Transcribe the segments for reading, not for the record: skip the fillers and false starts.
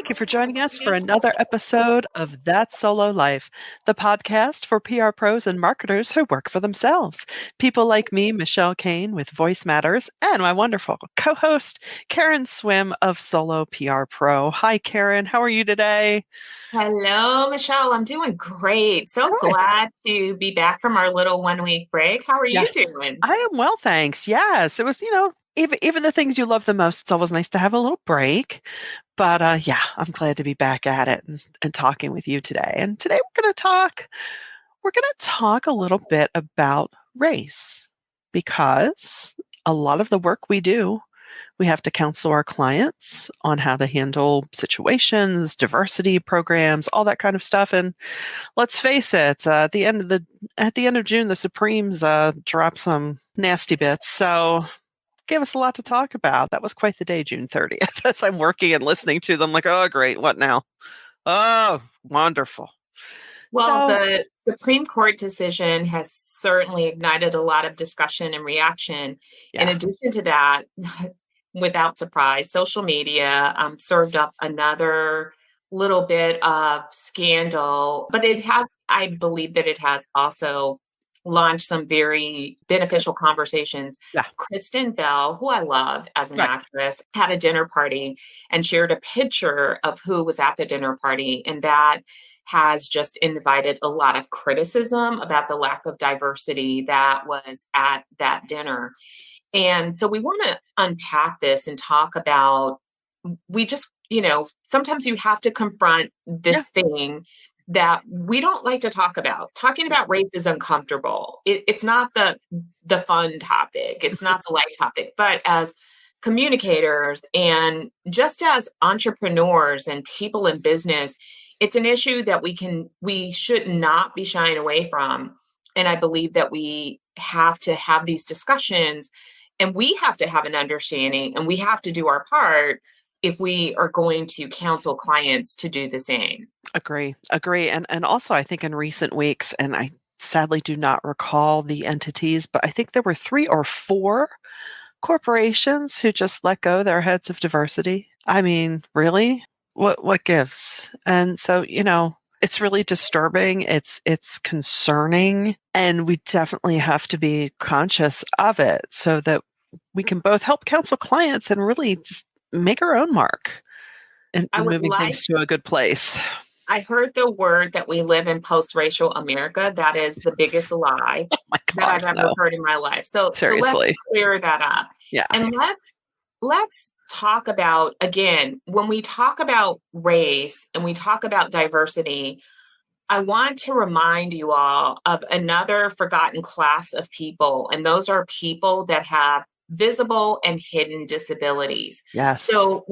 Thank you for joining us for another episode of That Solo Life, the podcast for PR pros and marketers who work for themselves. People like me, Michelle Kane with VoiceMatters, and my wonderful co-host, Karen Swim of Solo PR Pro. Hi, Karen. How are you today? Hello, Michelle. I'm doing great. So Good. glad to be back from our little 1 week break. How are you Yes, doing? I am well, thanks. Yes, it was, even the things you love the most, it's always nice to have a little break. But yeah, I'm glad to be back at it and talking with you today. And today we're going to talk a little bit about race because a lot of the work we do, we have to counsel our clients on how to handle situations, diversity programs, all that kind of stuff. And let's face it, at the end of June, the Supremes dropped some nasty bits. So gave us a lot to talk about. That was quite the day, June 30th. As I'm working and listening to them, like, oh, great, what now? Oh, wonderful. Well, So, the Supreme Court decision has certainly ignited a lot of discussion and reaction. In yeah, addition to that, without surprise, social media served up another little bit of scandal, but I believe that it has also launched some very good. beneficial conversations. Yeah, Kristen Bell, who I love as an right. actress, had a dinner party and shared a picture of who was at the dinner party. And that has just invited a lot of criticism about the lack of diversity that was at that dinner. And so we want to unpack this and talk about we just, sometimes you have to confront Yeah, this thing that we don't like to talk about. Talking about race is uncomfortable. It's not the fun topic. It's not the light topic. But as communicators and just as entrepreneurs and people in business, it's an issue that we should not be shying away from. And I believe that we have to have these discussions and we have to have an understanding and we have to do our part if we are going to counsel clients to do the same. agree. And also, I think in recent weeks, and I sadly do not recall the entities, but I think there were 3 or 4 corporations who just let go their heads of diversity. I mean, really? What gives? And so, it's really disturbing. It's concerning, and we definitely have to be conscious of it so that we can both help counsel clients and really just make our own mark I in would moving like things to a good place. I heard the word that we live in post-racial America. That is the biggest lie Oh my that gosh, I've ever no. heard in my life. So let's Seriously. clear that up. Yeah. And let's talk about, again, when we talk about race and we talk about diversity, I want to remind you all of another forgotten class of people, and those are people that have visible and hidden disabilities. Yes. So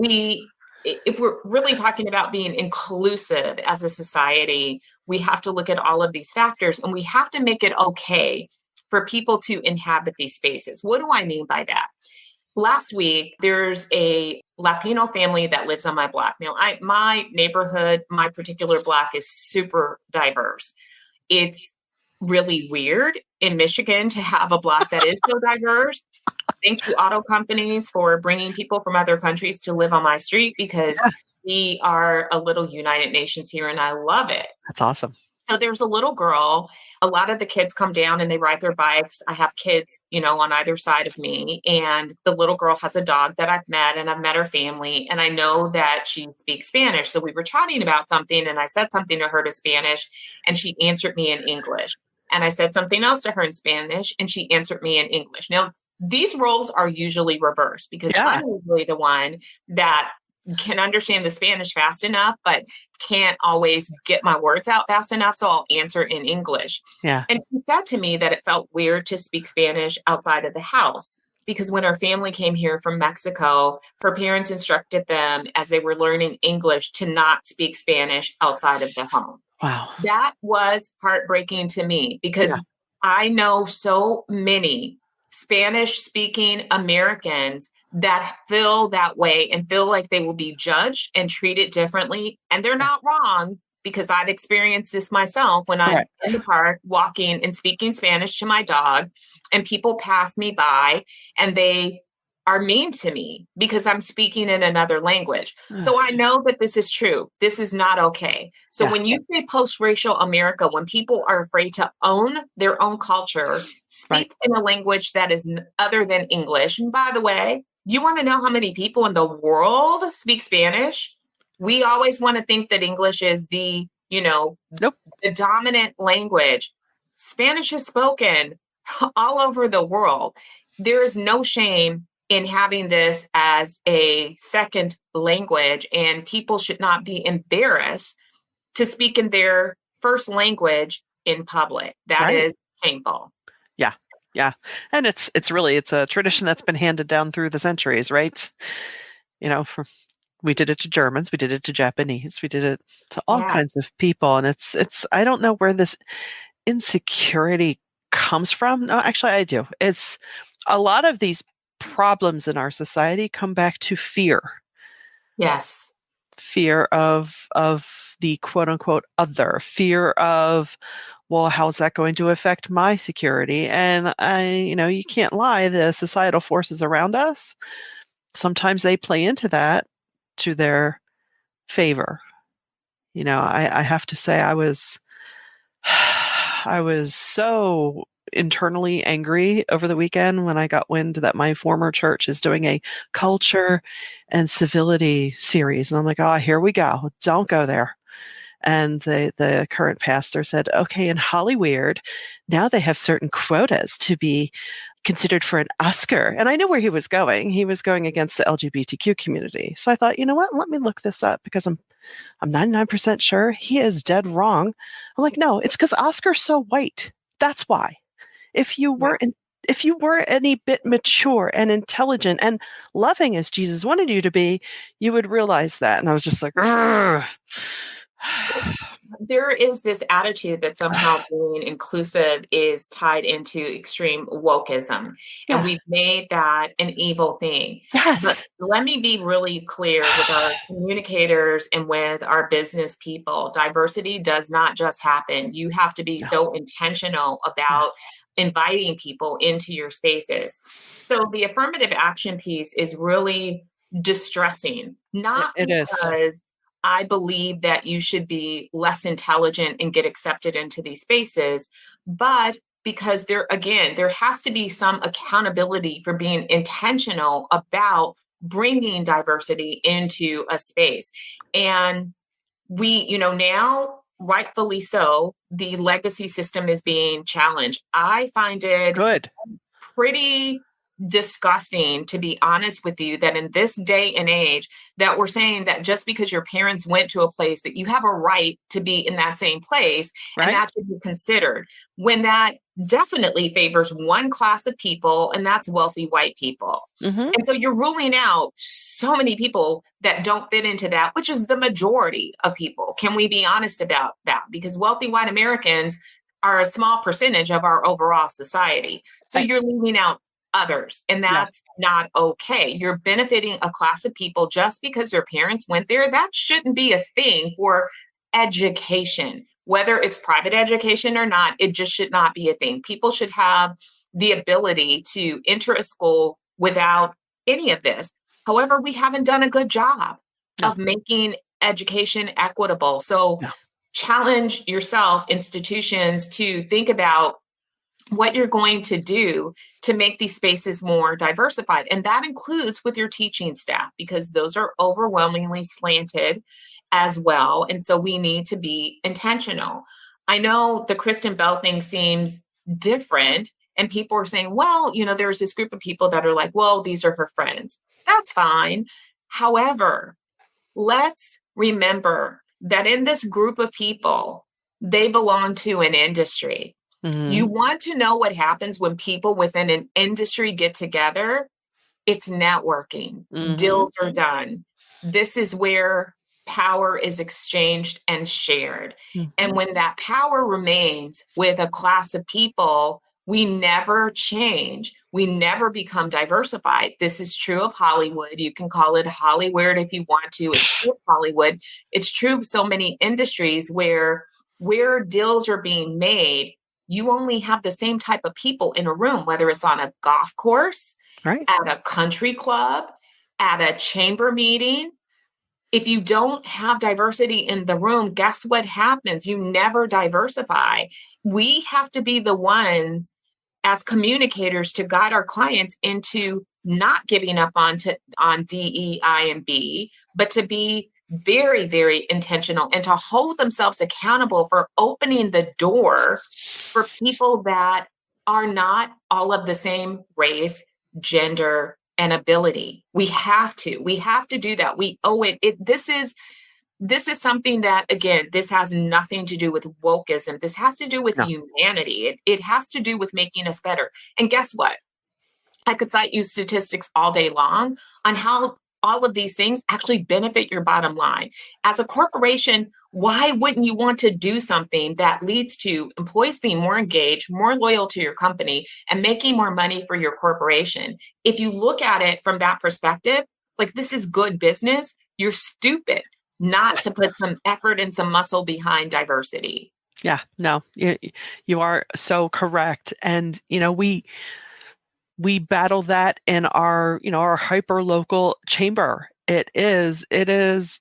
if we're really talking about being inclusive as a society, we have to look at all of these factors and we have to make it okay for people to inhabit these spaces. What do I mean by that? Last week, there's a Latino family that lives on my block. Now, my neighborhood, my particular block is super diverse. It's really weird in Michigan to have a block that is so diverse. Thank you, auto companies, for bringing people from other countries to live on my street because Yeah, we are a little United Nations here and I love it. that's awesome. So there's a little girl. A lot of the kids come down and they ride their bikes. I have kids, on either side of me. And the little girl has a dog that I've met and I've met her family. And I know that she speaks Spanish. So we were chatting about something and I said something to her in Spanish and she answered me in English. And I said something else to her in Spanish and she answered me in English. Now, these roles are usually reversed because Yeah. I'm usually the one that can understand the Spanish fast enough, but can't always get my words out fast enough. So I'll answer in English. Yeah. And she said to me that it felt weird to speak Spanish outside of the house because when her family came here from Mexico, her parents instructed them as they were learning English to not speak Spanish outside of the home. Wow. That was heartbreaking to me Yeah. because I know so many Spanish speaking Americans that feel that way and feel like they will be judged and treated differently. And they're Yeah. not wrong because I've experienced this myself when I'm in Correct. the park walking and speaking Spanish to my dog and people pass me by and they are mean to me because I'm speaking in another language. So I know that this is true. This is not okay. So Yeah. when you say post-racial America, when people are afraid to own their own culture, speak in a language that is other than English. And by the way, you want to know how many people in the world speak Spanish? We always want to think that English is the, Nope. the dominant language. Spanish is spoken all over the world. There is no shame in having this as a second language, and people should not be embarrassed to speak in their first language in public. That is shameful. Yeah. Yeah. And it's a tradition that's been handed down through the centuries, right? We did it to Germans, we did it to Japanese, we did it to all kinds of people. And it's I don't know where this insecurity comes from. No, actually I do. It's a lot of these problems in our society come back to fear. Yes. Fear of the quote unquote other, fear of, well, how's that going to affect my security? And you can't lie, the societal forces around us, sometimes they play into that to their favor. I have to say I was so internally angry over the weekend when I got wind that my former church is doing a culture and civility series. And I'm like, oh, here we go. Don't go there. And the current pastor said, okay, in Hollywood, now they have certain quotas to be considered for an Oscar. And I knew where he was going. He was going against the LGBTQ community. So I thought, you know what? Let me look this up because I'm 99% sure he is dead wrong. I'm like, no, it's because Oscar's so white. That's why. If you were any bit mature and intelligent and loving as Jesus wanted you to be, you would realize that. And I was just like, there is this attitude that somehow being inclusive is tied into extreme wokeism. And we've made that an evil thing. Yes. But let me be really clear with our communicators and with our business people. Diversity does not just happen. You have to be so intentional about inviting people into your spaces. So the affirmative action piece is really distressing, not because I believe that you should be less intelligent and get accepted into these spaces, but because there has to be some accountability for being intentional about bringing diversity into a space. And we, now, rightfully so, the legacy system is being challenged. I find it pretty disgusting, to be honest with you, that in this day and age that we're saying that just because your parents went to a place that you have a right to be in that same place, and that should be considered, when that definitely favors one class of people, and that's wealthy white people. And so you're ruling out so many people that don't fit into that, which is the majority of people. Can we be honest about that? Because wealthy white Americans are a small percentage of our overall society. So you're leaving out others, and that's not okay. You're benefiting a class of people just because their parents went there. That shouldn't be a thing for education, whether it's private education or not. It just should not be a thing. People should have the ability to enter a school without any of this. However, we haven't done a good job of making education equitable. So challenge yourself, institutions, to think about what you're going to do to make these spaces more diversified. And that includes with your teaching staff, because those are overwhelmingly slanted as well. And so we need to be intentional. I know the Kristen Bell thing seems different, and people are saying, well, there's this group of people that are like, well, these are her friends. That's fine. However, let's remember that in this group of people, they belong to an industry. You want to know what happens when people within an industry get together? It's networking. Deals are done. This is where power is exchanged and shared. And when that power remains with a class of people, we never change. We never become diversified. This is true of Hollywood. You can call it Hollywood if you want to. It's true of Hollywood. It's true of so many industries where deals are being made. You only have the same type of people in a room, whether it's on a golf course, Right. at a country club, at a chamber meeting. If you don't have diversity in the room, guess what happens? You never diversify. We have to be the ones as communicators to guide our clients into not giving up on DEI and B, but to be very, very intentional and to hold themselves accountable for opening the door for people that are not all of the same race, gender, and ability. We have to do that. We owe it. This is something that, again, this has nothing to do with wokeism. This has to do with No. humanity. It has to do with making us better. And guess what? I could cite you statistics all day long on how all of these things actually benefit your bottom line. As a corporation, why wouldn't you want to do something that leads to employees being more engaged, more loyal to your company, and making more money for your corporation? If you look at it from that perspective, like this is good business, you're stupid not to put some effort and some muscle behind diversity. Yeah, no, you are so correct. And, we battle that in our hyper local chamber. It is Whitey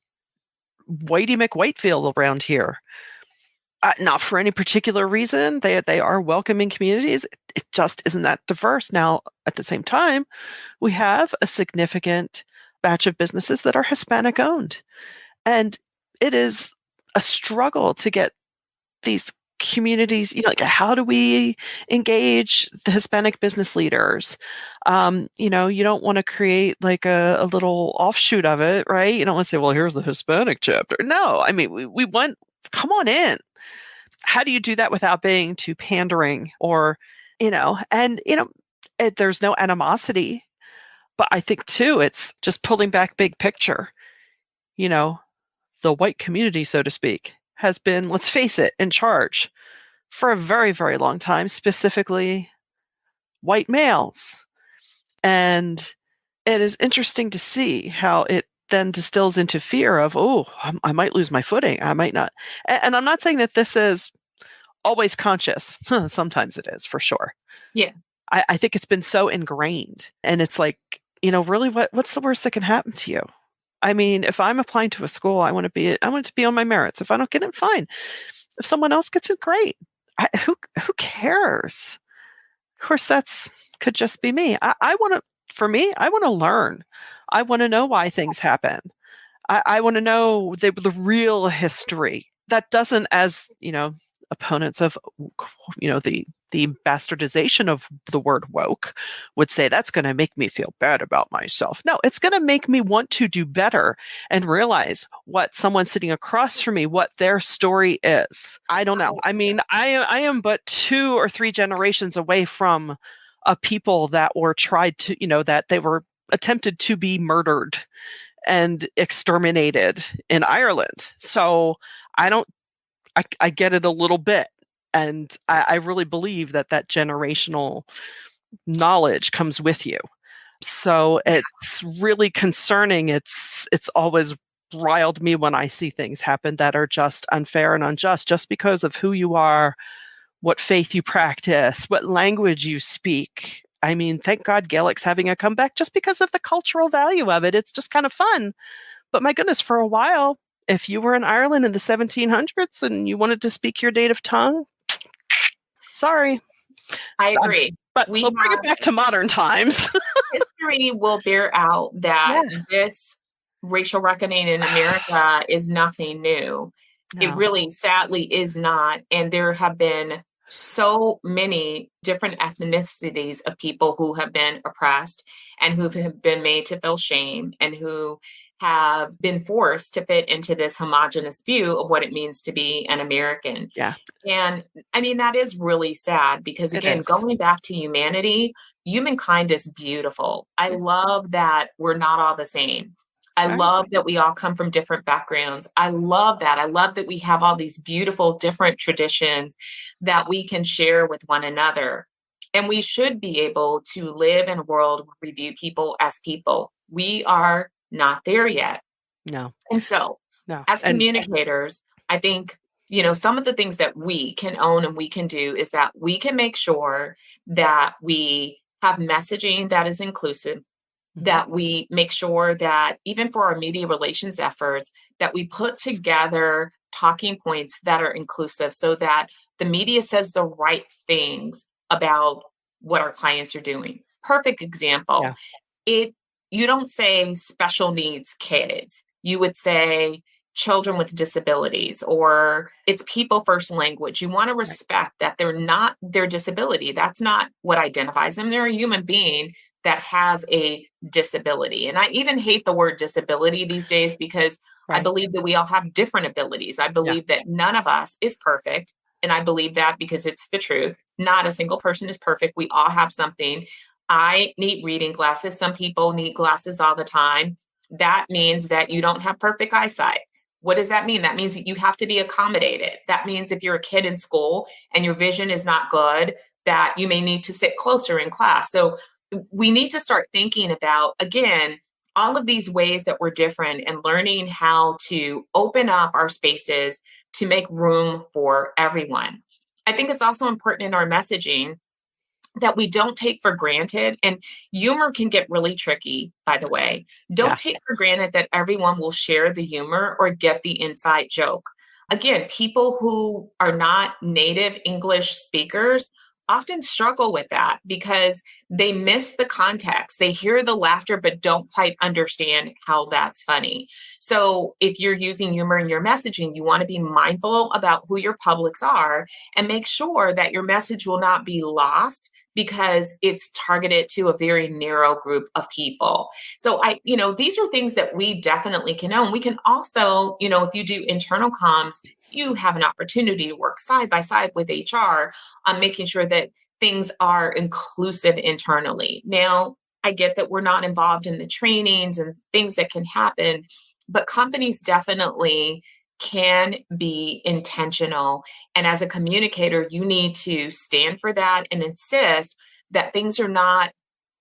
McWhitefield around here. Not for any particular reason. They are welcoming communities. It just isn't that diverse. Now, at the same time, we have a significant batch of businesses that are Hispanic owned. And it is a struggle to get these communities, like how do we engage the Hispanic business leaders? You don't want to create like a little offshoot of it, right? You don't want to say, well, here's the Hispanic chapter. No, I mean, we want, come on in. How do you do that without being too pandering or, there's no animosity, but I think too, it's just pulling back big picture, you know, the white community, so to speak, has been, let's face it, in charge for a very, very long time, specifically white males. And it is interesting to see how it then distills into fear of, I might lose my footing. I might not. And I'm not saying that this is always conscious. Sometimes it is, for sure. Yeah. I think it's been so ingrained. And it's like, really, what's the worst that can happen to you? I mean, if I'm applying to a school, I want it to be on my merits. If I don't get it, fine. If someone else gets it, great. Who cares? Of course, could just be me. I want to learn. I want to know why things happen. I want to know the real history. That doesn't, as opponents of the bastardization of the word woke would say, that's going to make me feel bad about myself. No, it's going to make me want to do better and realize what someone sitting across from me, what their story is. I don't know. I mean, I am but 2 or 3 generations away from a people that were tried to, that they were attempted to be murdered and exterminated in Ireland. So I get it a little bit. And I really believe that generational knowledge comes with you. So it's really concerning. It's always riled me when I see things happen that are just unfair and unjust, just because of who you are, what faith you practice, what language you speak. I mean, thank God Gaelic's having a comeback just because of the cultural value of it. It's just kind of fun. But my goodness, for a while, if you were in Ireland in the 1700s and you wanted to speak your native tongue, sorry. I agree. But we'll bring it back to modern times. History will bear out that this racial reckoning in America is nothing new. No. It really, sadly, is not. And there have been so many different ethnicities of people who have been oppressed and who have been made to feel shame and who have been forced to fit into this homogenous view of what it means to be an American. Yeah. And I mean, that is really sad because, again, going back to humankind is beautiful. I love that we're not all the same. I love that we all come from different backgrounds. I love that. I love that we have all these beautiful different traditions that we can share with one another. And we should be able to live in a world where we view people as people. We are not there yet. No. And so as communicators, I think, some of the things that we can own and we can do is that we can make sure that we have messaging that is inclusive, that we make sure that even for our media relations efforts, that we put together talking points that are inclusive so that the media says the right things about what our clients are doing. Perfect example. Yeah. You don't say special needs kids. You would say children with disabilities, or it's people first language. You want to Right. respect that they're not their disability. That's not what identifies them. They're a human being that has a disability. And I even hate the word disability these days because I Right. believe that we all have different abilities. I Yeah. believe that none of us is perfect. And I believe that because it's the truth. Not a single person is perfect. We all have something. I need reading glasses. Some people need glasses all the time. That means that you don't have perfect eyesight. What does that mean? That means that you have to be accommodated. That means if you're a kid in school and your vision is not good, that you may need to sit closer in class. So we need to start thinking about, again, all of these ways that we're different and learning how to open up our spaces to make room for everyone. I think it's also important in our messaging that we don't take for granted. And humor can get really tricky, by the way. Yeah. Don't take for granted that everyone will share the humor or get the inside joke. Again, people who are not native English speakers often struggle with that because they miss the context. They hear the laughter, but don't quite understand how that's funny. So if you're using humor in your messaging, you want to be mindful about who your publics are and make sure that your message will not be lost because it's targeted to a very narrow group of people. So these are things that we definitely can own. We can also, if you do internal comms, you have an opportunity to work side by side with HR on making sure that things are inclusive internally. Now, I get that we're not involved in the trainings and things that can happen, but companies definitely can be intentional. And as a communicator, you need to stand for that and insist that things are not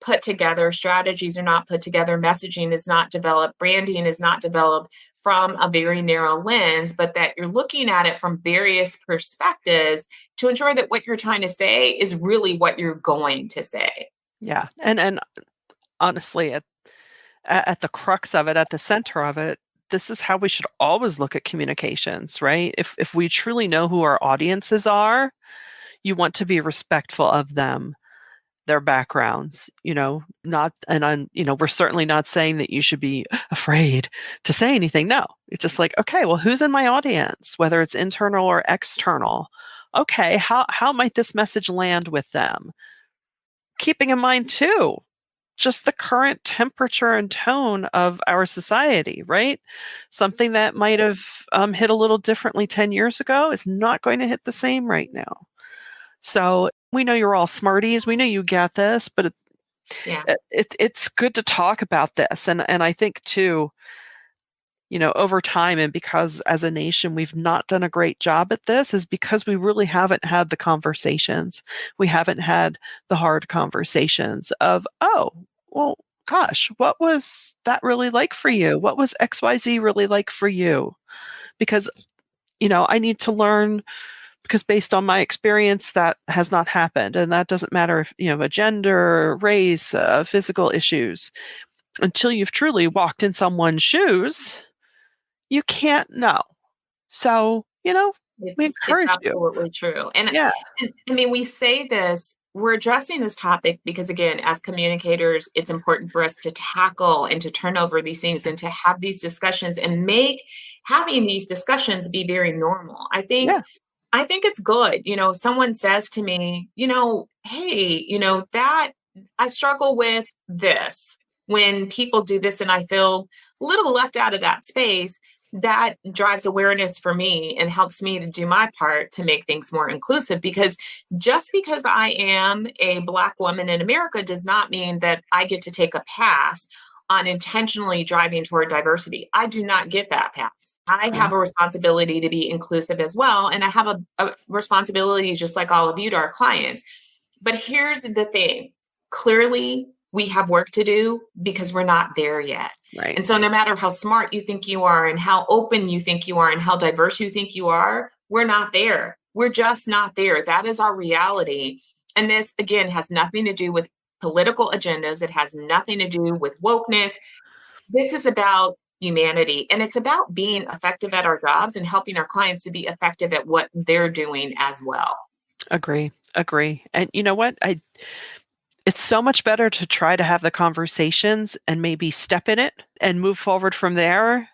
put together, strategies are not put together, messaging is not developed, branding is not developed from a very narrow lens, but that you're looking at it from various perspectives to ensure that what you're trying to say is really what you're going to say. Yeah. And honestly, at the crux of it, at the center of it, this is how we should always look at communications, right? If we truly know who our audiences are, you want to be respectful of them, their backgrounds, not, and I'm, we're certainly not saying that you should be afraid to say anything. No, it's just like, okay, well, who's in my audience, whether it's internal or external? Okay, how might this message land with them? Keeping in mind too, just the current temperature and tone of our society, right? Something that might have hit a little differently 10 years ago is not going to hit the same right now. So we know you're all smarties. We know you get this, but Yeah. it's good to talk about this. And I think too, over time, and because as a nation we've not done a great job at this, is because we really haven't had the conversations. We haven't had the hard conversations of, oh, well, gosh, what was that really like for you? What was XYZ really like for you? Because, I need to learn, because based on my experience, that has not happened. And that doesn't matter if, a gender, race, physical issues. Until you've truly walked in someone's shoes, you can't know. So, we It's encourage you. absolutely true. Yeah. And I mean, we say this, we're addressing this topic because, again, as communicators, it's important for us to tackle and to turn over these things and to have these discussions and make having these discussions be very normal. Yeah. I think it's good. Someone says to me, hey, that I struggle with this when people do this and I feel a little left out of that space. That drives awareness for me and helps me to do my part to make things more inclusive, because just because I am a Black woman in America does not mean that I get to take a pass on intentionally driving toward diversity. I do not get that pass. I Yeah. have a responsibility to be inclusive as well. And I have a responsibility, just like all of you, to our clients. But here's the thing. Clearly, we have work to do because we're not there yet. Right. And so no matter how smart you think you are and how open you think you are and how diverse you think you are, we're not there. We're just not there. That is our reality. And this, again, has nothing to do with political agendas. It has nothing to do with wokeness. This is about humanity, and it's about being effective at our jobs and helping our clients to be effective at what they're doing as well. Agree. And you know what? It's so much better to try to have the conversations and maybe step in it and move forward from there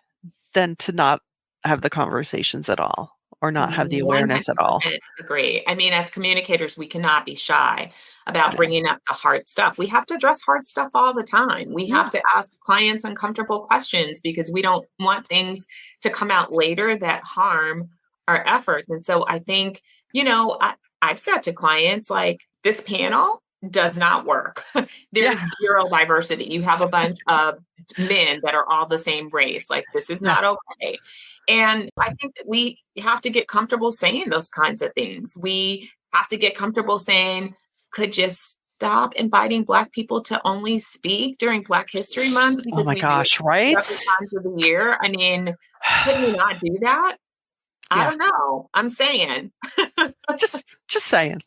than to not have the conversations at all or not have the awareness at all. 100% agree. I mean, as communicators, we cannot be shy about No. bringing up the hard stuff. We have to address hard stuff all the time. We have to ask clients uncomfortable questions because we don't want things to come out later that harm our efforts. And so I think, I've said to clients, like, this panel does not work. There's zero diversity. You have a bunch of men that are all the same race. Like, this is not okay. And I think that we have to get comfortable saying those kinds of things. We have to get comfortable saying, could you stop inviting Black people to only speak during Black History Month? Oh my gosh, right? Other times of the year. I mean, could we not do that? I don't know. I'm saying. just saying.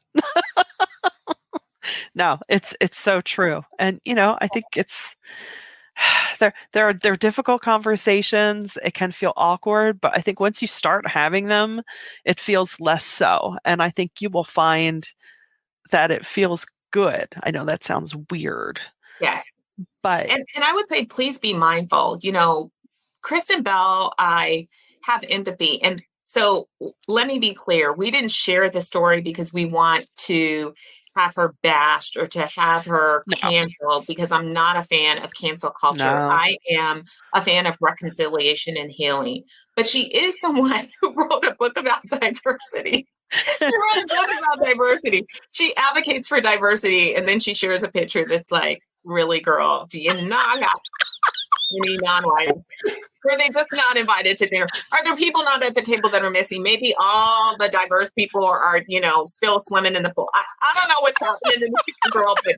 No, it's so true. And I think it's there are difficult conversations. It can feel awkward, but I think once you start having them, it feels less so. And I think you will find that it feels good. I know that sounds weird. Yes. But and I would say, please be mindful. Kristen Bell, I have empathy. And so let me be clear. We didn't share the story because we want to have her bashed or to have her canceled, because I'm not a fan of cancel culture. No. I am a fan of reconciliation and healing. But she is someone who wrote a book about diversity. She wrote a book about diversity. She advocates for diversity, and then she shares a picture that's like, really, girl, do you not have any non-whites? Were they just not invited to dinner? Are there people not at the table that are missing? Maybe all the diverse people are still swimming in the pool. I don't know what's happening in the Super Bowl, but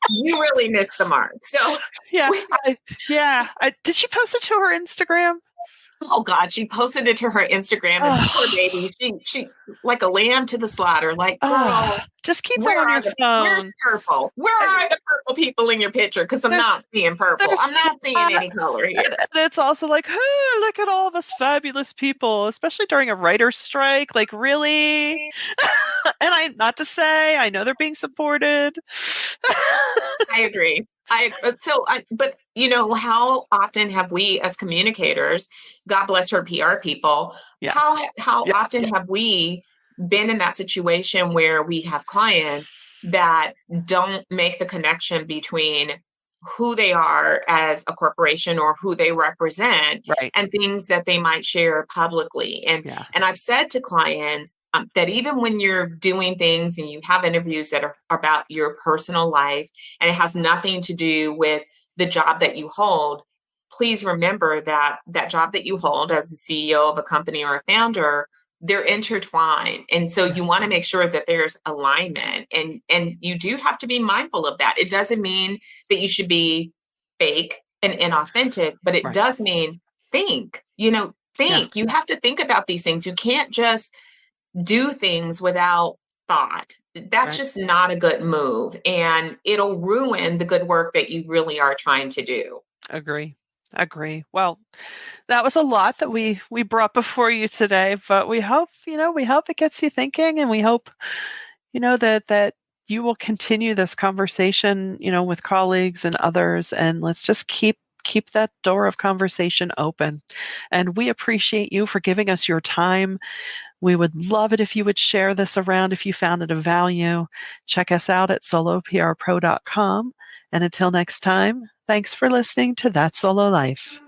you really missed the mark. So did she post it to her Instagram? Oh God, she posted it to her Instagram, and poor baby, she like a lamb to the slaughter. Like, girl, just keep that on your phone. Where's purple? Where are the purple people in your picture? Because I'm not seeing purple. I'm not seeing any color here. And it's also like, oh, look at all of us fabulous people, especially during a writer's strike. Like, really? And I know they're being supported. I agree. But how often have we as communicators, God bless her PR people, how often have we been in that situation where we have clients that don't make the connection between who they are as a corporation or who they represent and things that they might share publicly. And I've said to clients that even when you're doing things and you have interviews that are about your personal life and it has nothing to do with the job that you hold, please remember that that job that you hold as a CEO of a company or a founder, they're intertwined. And so you want to make sure that there's alignment, and you do have to be mindful of that. It doesn't mean that you should be fake and inauthentic, but it does mean think. You have to think about these things. You can't just do things without thought. That's just not a good move, and it'll ruin the good work that you really are trying to do. Agree. Well, that was a lot that we brought before you today, but we hope it gets you thinking, and we hope, that you will continue this conversation, with colleagues and others, and let's just keep that door of conversation open. And we appreciate you for giving us your time. We would love it if you would share this around if you found it of value. Check us out at soloprpro.com. And until next time, thanks for listening to That Solo Life.